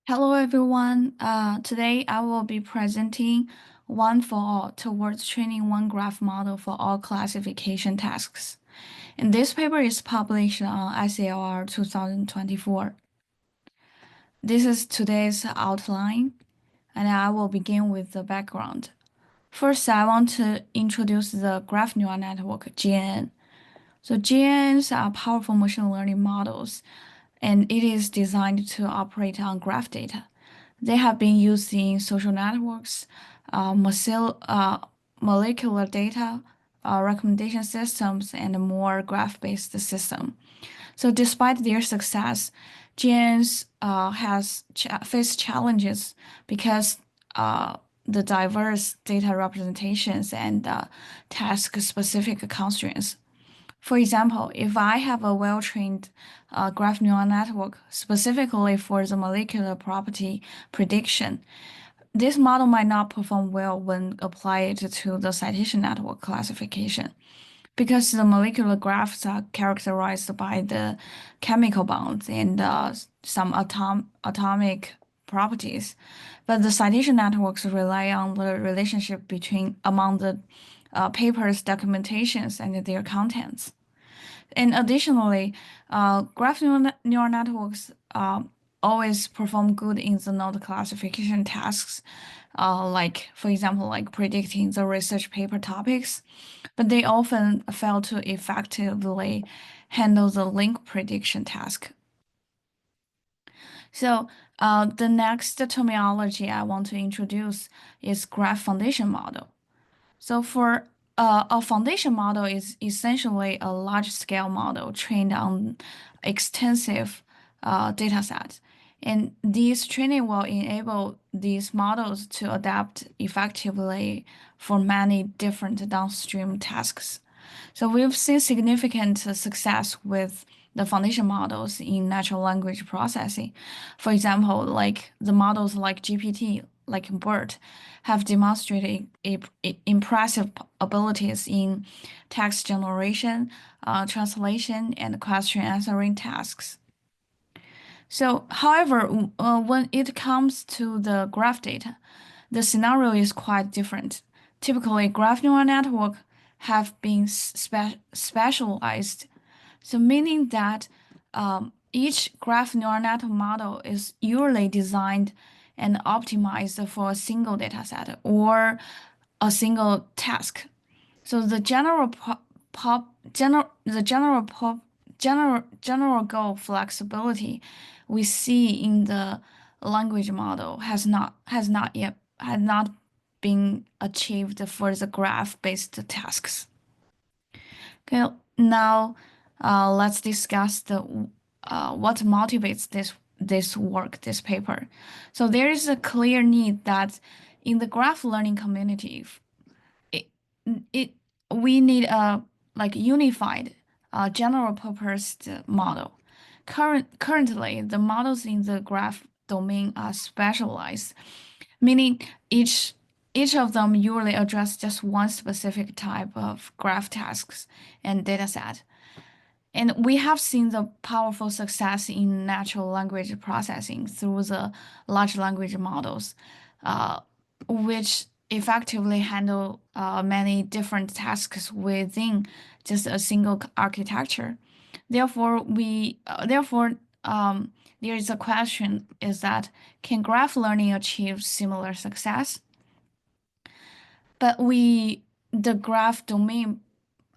Hello everyone. Today I will be presenting one for all towards training one graph model for all classification tasks. And this paper is published on ICLR 2024. This is today's outline, and I will begin with the background. First, I want to introduce the graph neural network, GNN. So GNNs are powerful machine learning models, and it is designed to operate on graph data. They have been used in social networks, molecular data, recommendation systems, and more graph-based system. So despite their success, GNs has faced challenges because the diverse data representations and task-specific constraints. For example, if I have a well-trained graph neural network specifically for the molecular property prediction, this model might not perform well when applied to the citation network classification because the molecular graphs are characterized by the chemical bonds and some atomic properties. But the citation networks rely on the relationship between among the paper's documentations and their contents. And additionally, graph neural networks always perform good in the node classification tasks, like, for example, like predicting the research paper topics, but they often fail to effectively handle the link prediction task. So, the next terminology I want to introduce is graph foundation model. So for a foundation model is essentially a large-scale model trained on extensive data sets. And these training will enable these models to adapt effectively for many different downstream tasks. So we've seen significant success with the foundation models in natural language processing. For example, like the models like GPT, like BERT, have demonstrated impressive abilities in text generation, translation, and question answering tasks. So, however, when it comes to the graph data, the scenario is quite different. Typically, graph neural network have been specialized, so meaning that each graph neural network model is usually designed and optimized for a single dataset or a single task. So the general pop general the general pop general goal flexibility we see in the language model has not been achieved for the graph-based tasks. Okay, now let's discuss the what motivates this work, this paper. So there is a clear need that in the graph learning community, it, it we need a like unified general purpose model. Currently, the models in the graph domain are specialized, meaning each of them usually address just one specific type of graph tasks and dataset. And we have seen the powerful success in natural language processing through the large language models, which effectively handle many different tasks within just a single architecture. Therefore, there is a question is that can graph learning achieve similar success? But the graph domain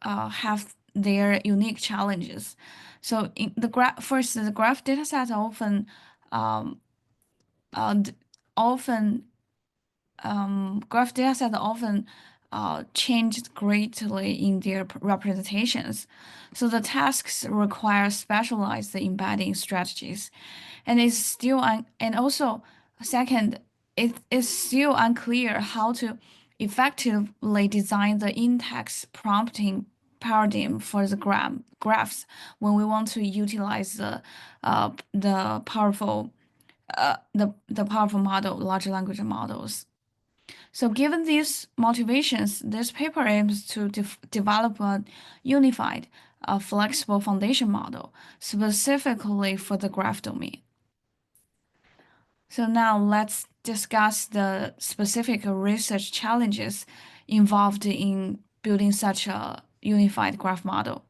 have their unique challenges. So in the graph, first, the graph datasets um, d- often graph datasets often change greatly in their representations. So the tasks require specialized embedding strategies, and it's still and also second, it is still unclear how to effectively design the in-text prompting paradigm for the graphs when we want to utilize the powerful the powerful model large language models. So, given these motivations, this paper aims to develop a unified, flexible foundation model specifically for the graph domain. So now let's discuss the specific research challenges involved in building such a unified graph model.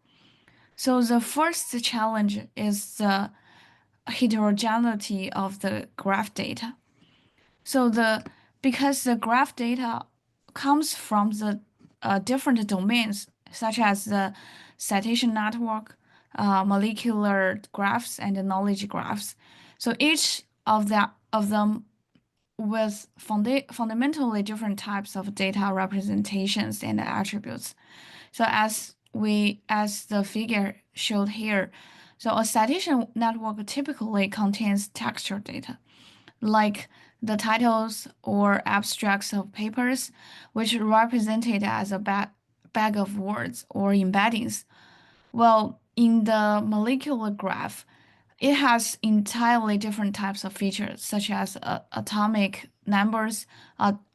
So the first challenge is the heterogeneity of the graph data. So because the graph data comes from the different domains, such as the citation network, molecular graphs, and the knowledge graphs. So each of them with fundamentally different types of data representations and attributes. So as the figure showed here, so a citation network typically contains textual data, like the titles or abstracts of papers, which are represented as a bag of words or embeddings. Well, in the molecular graph, it has entirely different types of features, such as atomic numbers,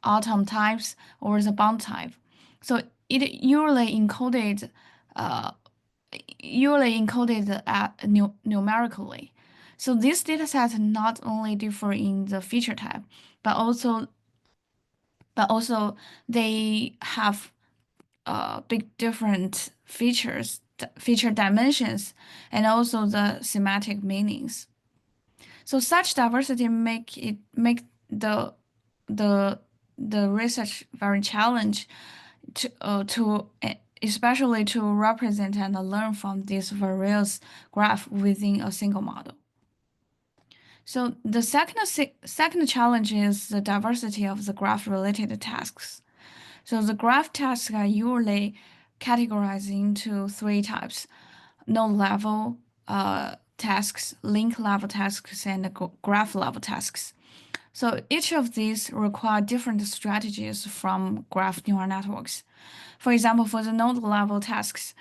atom types, or the bond type. So it uh, usually encoded numerically. So these data sets not only differ in the feature type, but also they have big different feature dimensions, and also the semantic meanings. So such diversity make the the research very challenge to especially to represent and learn from these various graph within a single model. So the second challenge is the diversity of the graph related tasks. So the graph tasks are usually categorized into three types: node level tasks, link level tasks, and graph level tasks. So each of these require different strategies from graph neural networks. For example, for the node level tasks,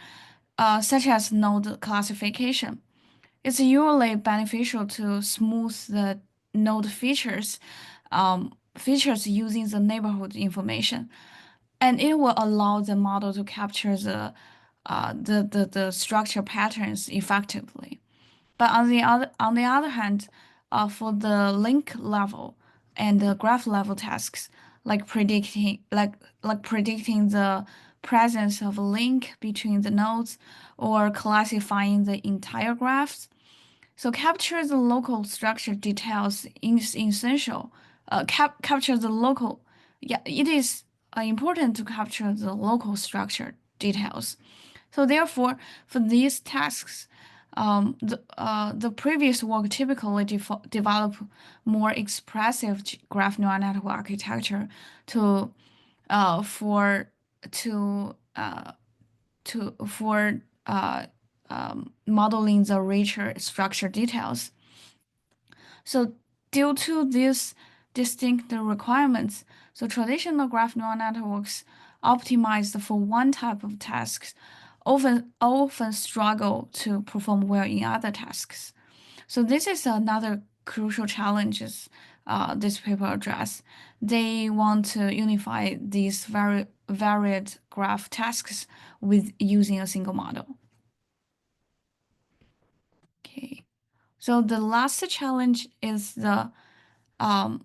such as node classification, it's usually beneficial to smooth the node features using the neighborhood information, and it will allow the model to capture the structure patterns effectively. But on the other hand, for the link level and the graph level tasks, like predicting the presence of a link between the nodes or classifying the entire graphs, so capture the local structure details is essential. Capture the local, yeah, it is important to capture the local structure details. So therefore, for these tasks, the previous work typically develop more expressive graph neural network architecture to for to for modeling the richer structure details. So due to these distinct requirements, so traditional graph neural networks optimized for one type of tasks often struggle to perform well in other tasks. So this is another crucial challenges this paper address. They want to unify these very varied graph tasks with using a single model. Okay. So the last challenge is um,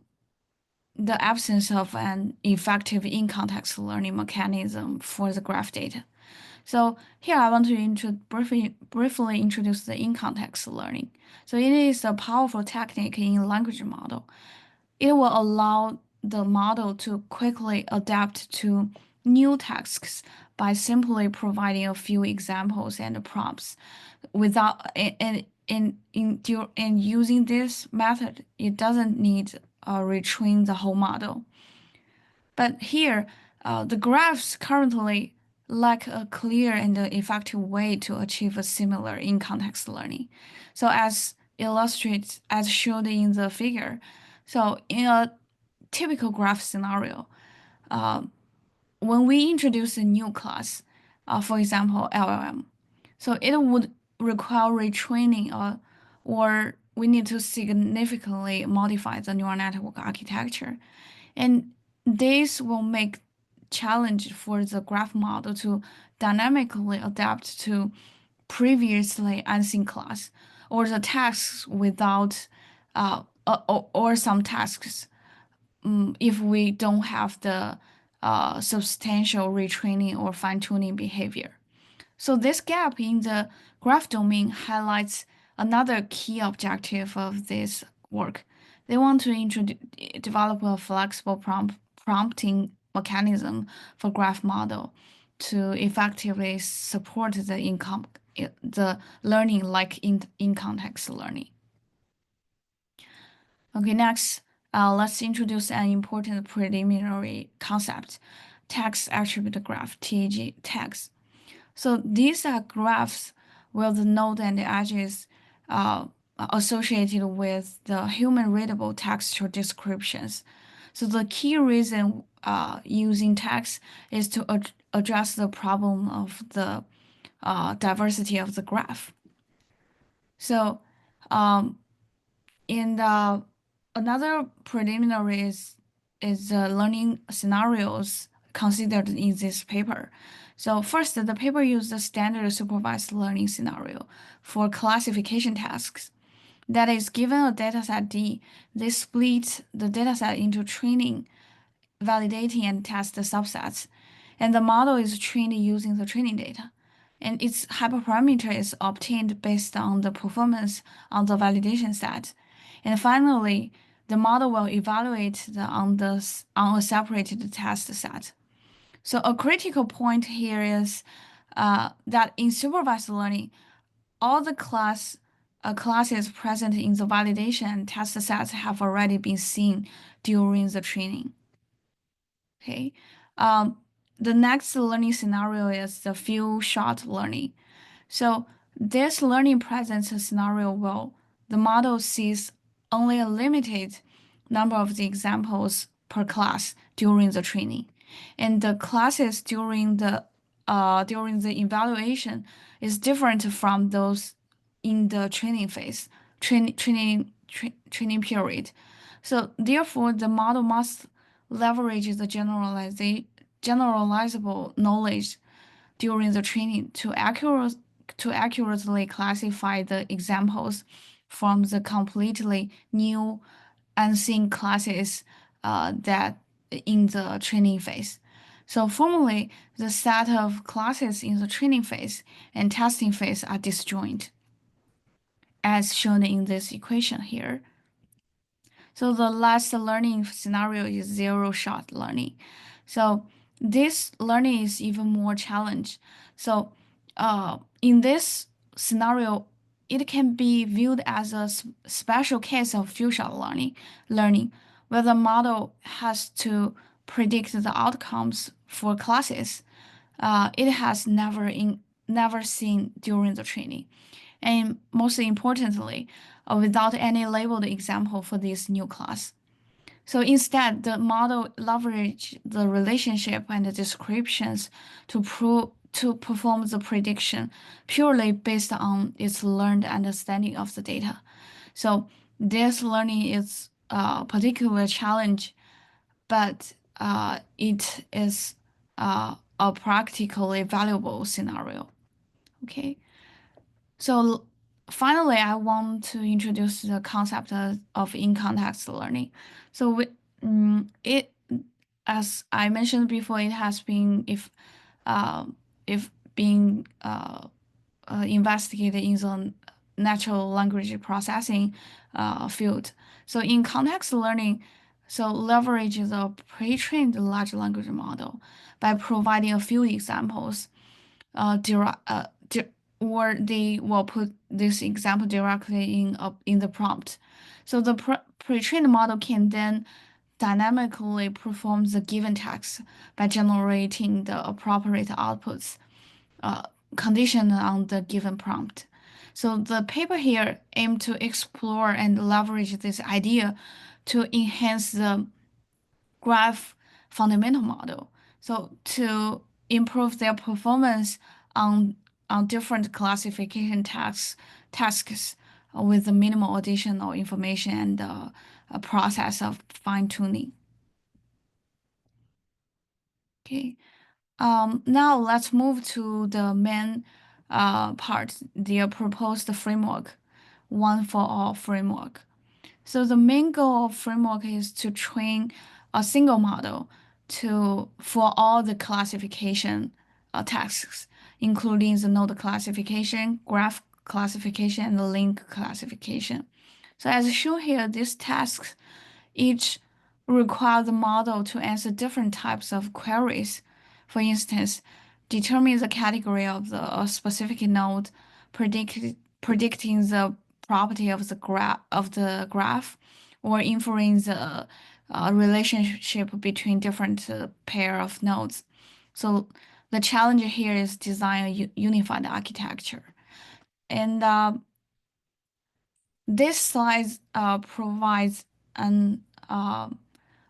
the absence of an effective in-context learning mechanism for the graph data. So here I want to briefly introduce the in-context learning. So it is a powerful technique in language model. It will allow the model to quickly adapt to new tasks by simply providing a few examples and prompts. Without in using this method, it doesn't need retrain the whole model. But here, the graphs currently lack a clear and effective way to achieve a similar in-context learning. So as shown in the figure, so in a typical graph scenario, uh, when we introduce a new class, for example, LLM, so it would require retraining or we need to significantly modify the neural network architecture. And this will make challenge for the graph model to dynamically adapt to previously unseen class or the tasks without or some tasks if we don't have the substantial retraining or fine-tuning behavior. So this gap in the graph domain highlights another key objective of this work. They want to develop a flexible prompting mechanism for graph model to effectively support the learning like in context learning. Okay, next, let's introduce an important preliminary concept, text attribute graph, TAG tags. So these are graphs where the node and the edges uh, are associated with the human readable textual descriptions. So the key reason using text is to address the problem of the diversity of the graph. So um, in the another preliminary is the learning scenarios considered in this paper. So first, the paper used the standard supervised learning scenario for classification tasks. That is, given a dataset D, they split the dataset into training, validating, and test subsets, and the model is trained using the training data. And its hyperparameter is obtained based on the performance on the validation set. And finally, the model will evaluate on a separated test set. So a critical point here is that in supervised learning, all the classes present in the validation test sets have already been seen during the training. Okay. Um, the next learning scenario is the few shot learning. So this learning presents a scenario where the model sees only a limited number of the examples per class during the training. And the classes during the evaluation is different from those in the training phase, training period. So therefore, the model must leverage the generalizable knowledge during the training to accurately classify the examples from the completely new unseen classes that in the training phase. So formally, the set of classes in the training phase and testing phase are disjoint, as shown in this equation here. So the last learning scenario is zero-shot learning. So this learning is even more challenge. So in this scenario, it can be viewed as a special case of few-shot learning, where the model has to predict the outcomes for classes it has never seen during the training. And most importantly, without any labeled example for this new class. So instead, the model leverage the relationship and the descriptions to perform the prediction purely based on its learned understanding of the data. So this learning is a particular challenge, but it is a practically valuable scenario. Okay. So finally, I want to introduce the concept of in-context learning. So it, as I mentioned before, it has been if being investigated in the natural language processing field. So in context learning, so leverage the pre-trained large language model by providing a few examples or they will put this example directly in the prompt. So the pre-trained model can then dynamically perform the given text by generating the appropriate outputs uh, conditioned on the given prompt. So the paper here aim to explore and leverage this idea to enhance the graph fundamental model. So to improve their performance on different classification tasks with the minimal additional information and a process of fine-tuning. Okay. Now let's move to the main part, the proposed framework, one for all framework. So the main goal of framework is to train a single model for all the classification tasks, including the node classification, graph classification, and the link classification. So as shown here, these tasks each require the model to answer different types of queries. For instance, determine the category of the specific node, predict, predicting the property of the graph, or inferring the relationship between different pair of nodes. So the challenge here is design a unified architecture. And this slide provides an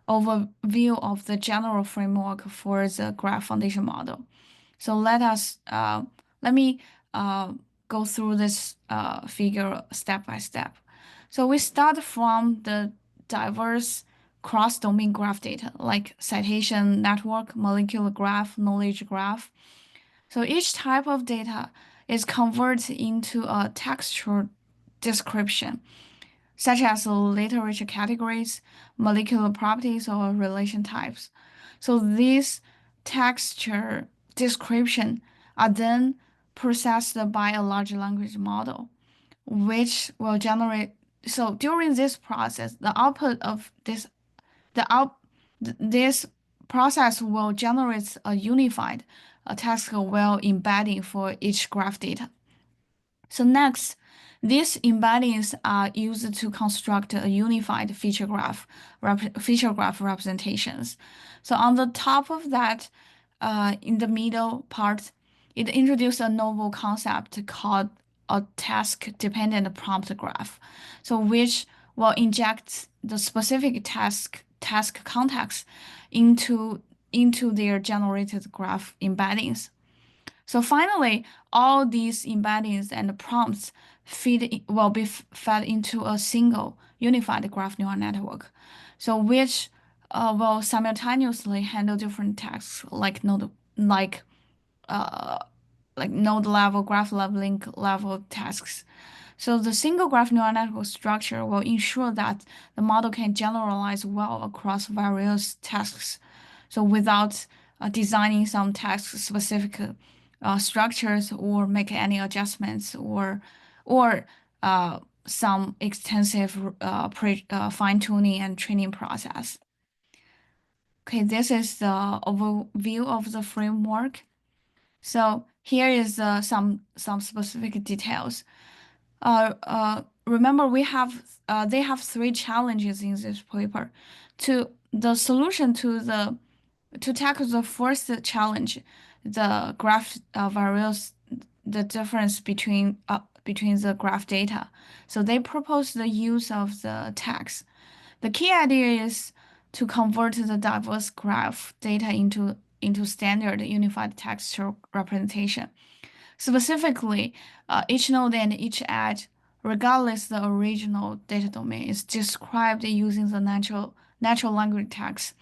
overview of the general framework for the graph foundation model. So let me uh, go through this figure step by step. So we start from the diverse cross-domain graph data like citation network, molecular graph, knowledge graph. So each type of data is converted into a textual description such as literature categories, molecular properties, or relation types. So these texture description are then processed by a large language model, which will generate. So during this process, the output of the out, this process will generate a unified text well embedding for each graph data. So next, these embeddings are used to construct a unified feature graph representations. So on the top of that, in the middle part, it introduced a novel concept called a task-dependent prompt graph. So which will inject the specific task context into their generated graph embeddings. So finally, all these embeddings and prompts will be fed into a single unified graph neural network, so which will simultaneously handle different tasks uh, like node level, graph level, link level tasks. So the single graph neural network structure will ensure that the model can generalize well across various tasks. So without designing some task-specific structures or make any adjustments or some extensive fine-tuning and training process. Okay, this is the overview of the framework. So here is some specific details. Remember they have three challenges in this paper. The solution to tackle the first challenge, the graph varies the difference between the graph data. So they propose the use of the tags. The key idea is to convert the diverse graph data into standard unified textual representation. Specifically, each node and each edge, regardless the original data domain, is described using the natural language tags.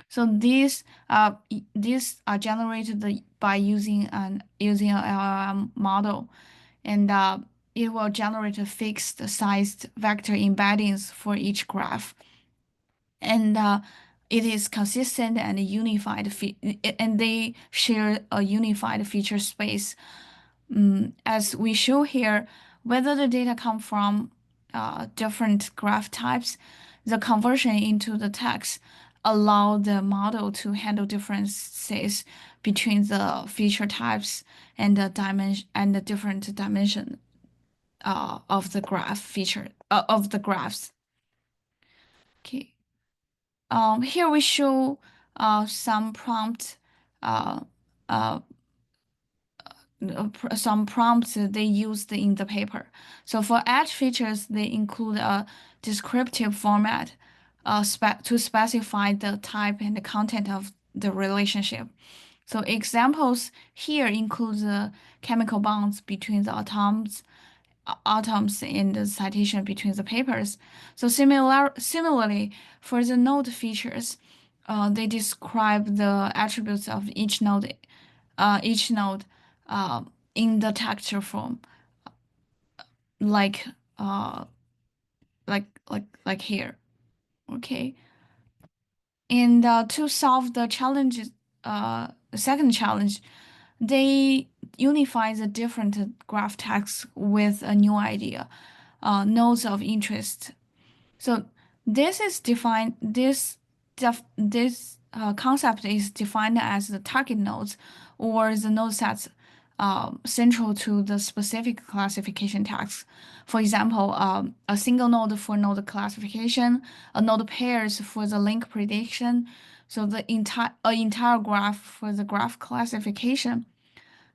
So these are generated by using an LLM model, and it will generate a fixed sized vector embeddings for each graph, and it is consistent and unified, and they share a unified feature space. As we show here, whether the data come from different graph types, the conversion into the text allow the model to handle differences between the feature types and the dimension and the different dimension of the graph feature of the graphs. Okay. Here we show some prompt uh, uh, some prompts they used in the paper. So for edge features, they include a descriptive format to specify the type and the content of the relationship. So examples here include the chemical bonds between the atoms in the citation between the papers. So similarly, for the node features, they describe the attributes of each node uh, in the texture form, like uh, like here. Okay. And to solve the challenges, the second challenge, they unify the different graph tasks with a new idea, nodes of interest. So this is defined. This concept is defined as the target nodes or the node sets central to the specific classification task. For example, a single node for node classification, a node pairs for the link prediction, so the entire graph for the graph classification.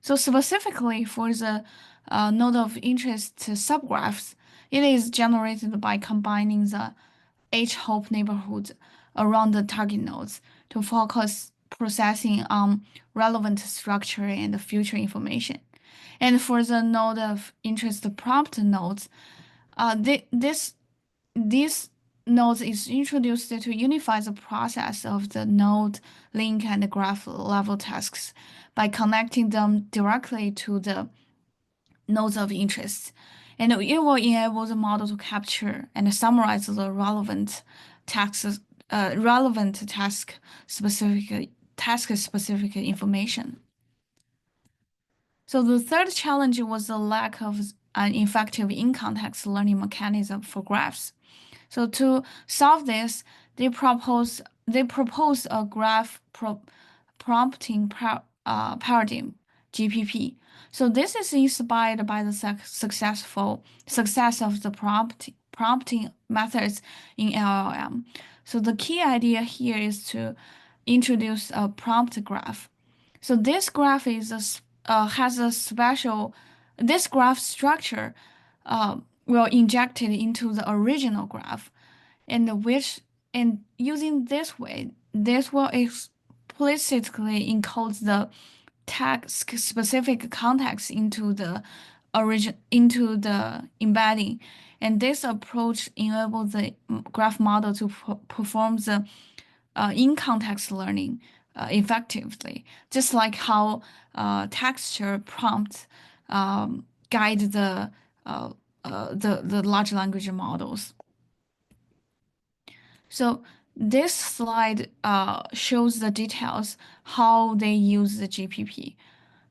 So specifically for the node of interest subgraphs, it is generated by combining the H-hope neighborhood around the target nodes to focus processing on relevant structure and future information. And for the node of interest prompt nodes, this node is introduced to unify the process of the node, link, and graph level tasks by connecting them directly to the nodes of interest. And it will enable the model to capture and summarize the relevant task specific information. So the third challenge was the lack of an effective in-context learning mechanism for graphs. So to solve this, they propose a prompting paradigm (GPP). So this is inspired by the successful success of the prompting methods in LLM. So the key idea here is to introduce a prompt graph. So this graph has a special this graph structure will injected into the original graph, and using this way, this will explicitly encode the task specific context into the embedding, and this approach enables the graph model to perform the in-context learning effectively, just like how texture prompts guide the large language models. So this slide shows the details how they use the GPP.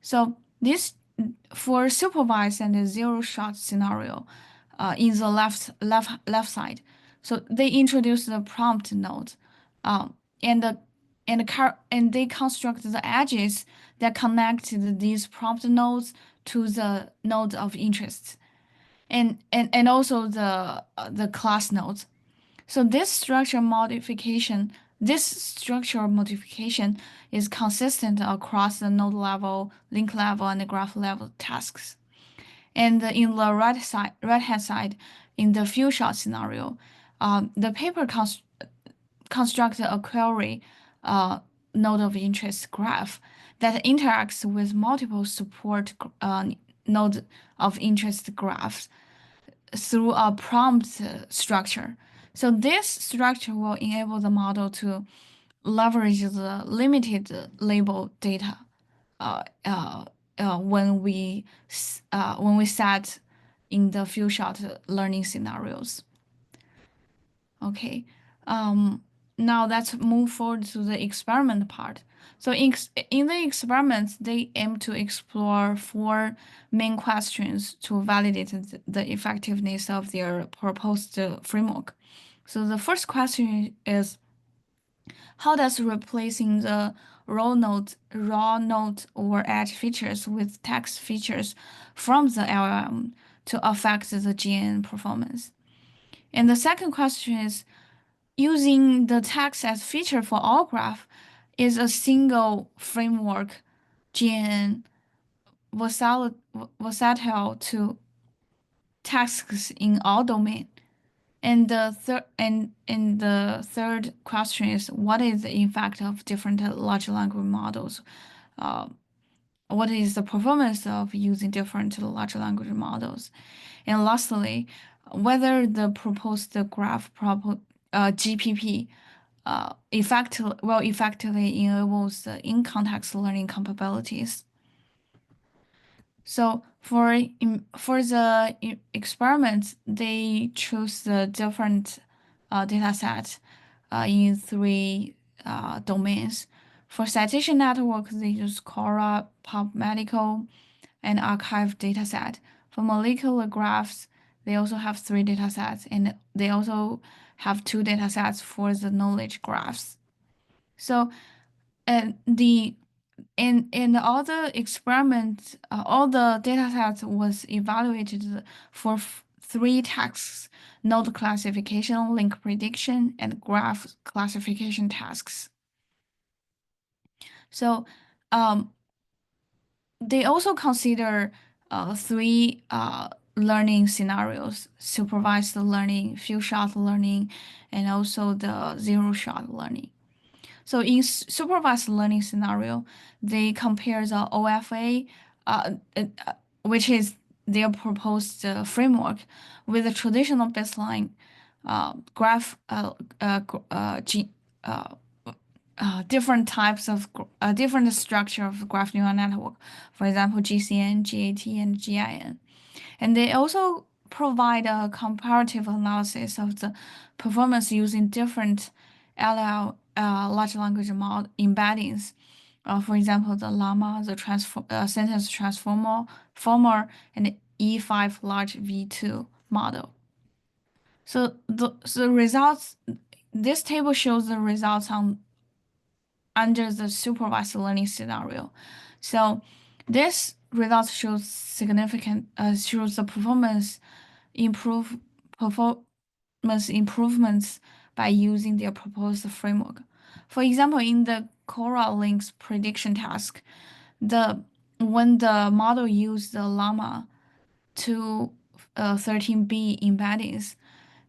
So this for supervised and zero shot scenario in the left side. So they introduce the prompt node, and they construct the edges that connect these prompt nodes to the node of interest, and also the class nodes. So this structural modification is consistent across the node level, link level, and the graph level tasks. And in the right hand side, in the few shot scenario, the paper constructs a query node of interest graph that interacts with multiple support node of interest graphs through a prompt structure. So this structure will enable the model to leverage the limited label data uh, uh, when we set in the few shot learning scenarios. Okay. Um, Now let's move forward to the experiment part. So in the experiments, they aim to explore four main questions to validate the effectiveness of their proposed framework. So the first question is, how does replacing the raw node or edge features with text features from the LLM to affect the GN performance? And the second question is, using the text as feature for all graph is a single framework GNN versatile to tasks in all domain. And the third question is, what is the impact of different large language models? Uh, what is the performance of using different large language models? And lastly, whether the proposed graph GPP effectively enables the in-context learning capabilities. So for the experiments, they choose the different data sets in three domains. For citation network, they use Cora, PubMedical, and archive dataset. For molecular graphs, they also have three datasets, and they also have two datasets for the knowledge graphs. So, and the in all the experiments, all the datasets was evaluated for three tasks: node classification, link prediction, and graph classification tasks. So, um, they also consider three learning scenarios: supervised learning, few-shot learning, and also the zero-shot learning. So in supervised learning scenario, they compare the OFA, which is their proposed framework, with the traditional baseline graph, different types of different structure of graph neural network. For example, GCN, GAT, and GIN. And they also provide a comparative analysis of the performance using different LL, large language model embeddings. For example, the llama, the sentence former, and E5 large V2 model. So the results, this table shows the results on under the supervised learning scenario. So this result shows the performance improvements by using their proposed framework. For example, in the Cora links prediction task, the when the model used the llama to 13B embeddings,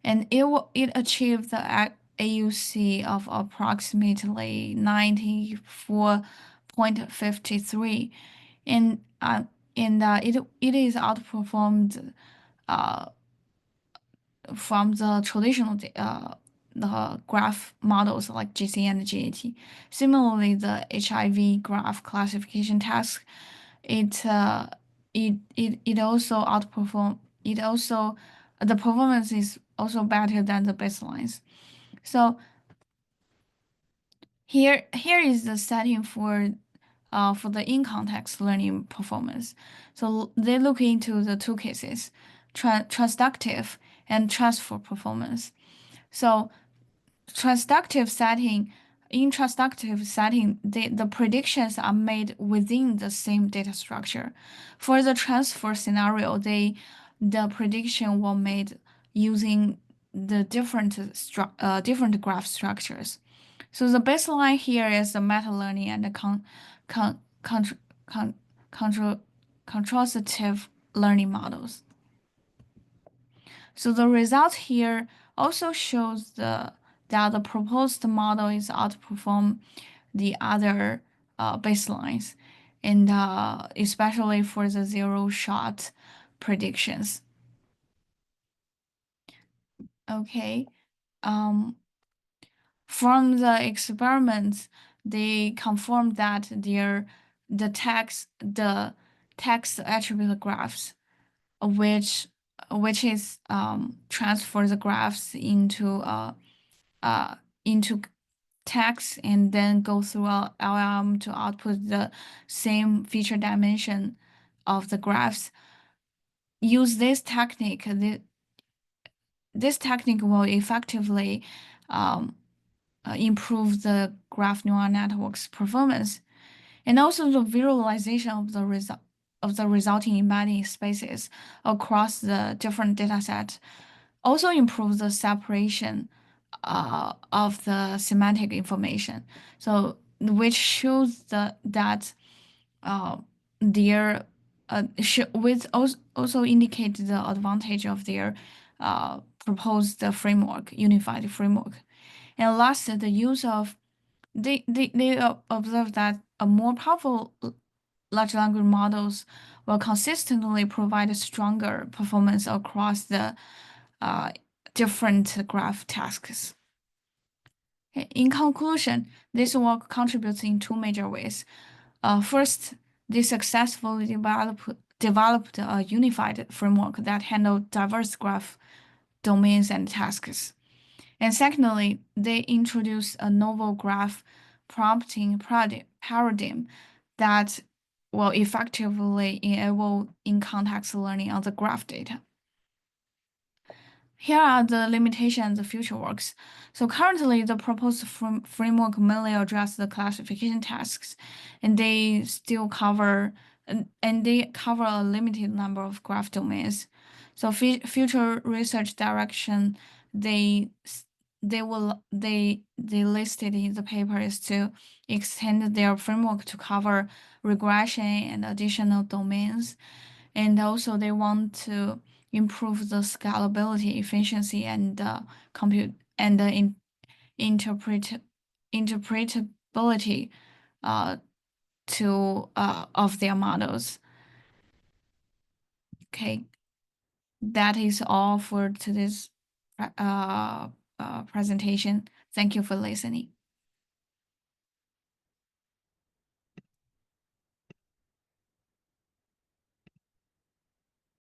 and it achieved the AUC of approximately 94.53, and it is outperformed uh, from the traditional the graph models like GC and GAT. Similarly, the HIV graph classification task, it uh, it also outperform it also the performance is also better than the baselines. So here is the setting for the in-context learning performance. So they look into the two cases, transductive and transfer performance. So transductive setting, in transductive setting, the predictions are made within the same data structure. For the transfer scenario, the prediction were made using the different graph structures. So the baseline here is the meta-learning and the con, contr con, control, contrastive learning models. So the result here also shows that the proposed model is outperform the other baselines, and especially for the zero-shot predictions. Okay. Um, from the experiments, they confirmed that the text attribute graphs, which is transfer the graphs uh, into text and then go through a LLM to output the same feature dimension of the graphs. Use this technique. This technique will effectively um, improve the graph neural network's performance, and also the visualization of the resulting embedding spaces across the different data sets also improves the separation of the semantic information. So which shows that uh, their which also indicate the advantage of their proposed framework, unified framework. And last, the use of they observe that a more powerful large language models will consistently provide stronger performance across the uh, different graph tasks. In conclusion, this work contributes in two major ways. First, they successfully developed a unified framework that handle diverse graph domains and tasks. And secondly, they introduce a novel graph prompting paradigm that will effectively enable in-context learning on the graph data. Here are the limitations and the future works. So currently, the proposed framework mainly address the classification tasks, and they still cover and they cover a limited number of graph domains. So future research direction, they they listed in the paper is to extend their framework to cover regression and additional domains, and also they want to improve the scalability, efficiency, and compute and the interpret interpretability uh, to of their models. Okay, that is all for today's uh, presentation. Thank you for listening.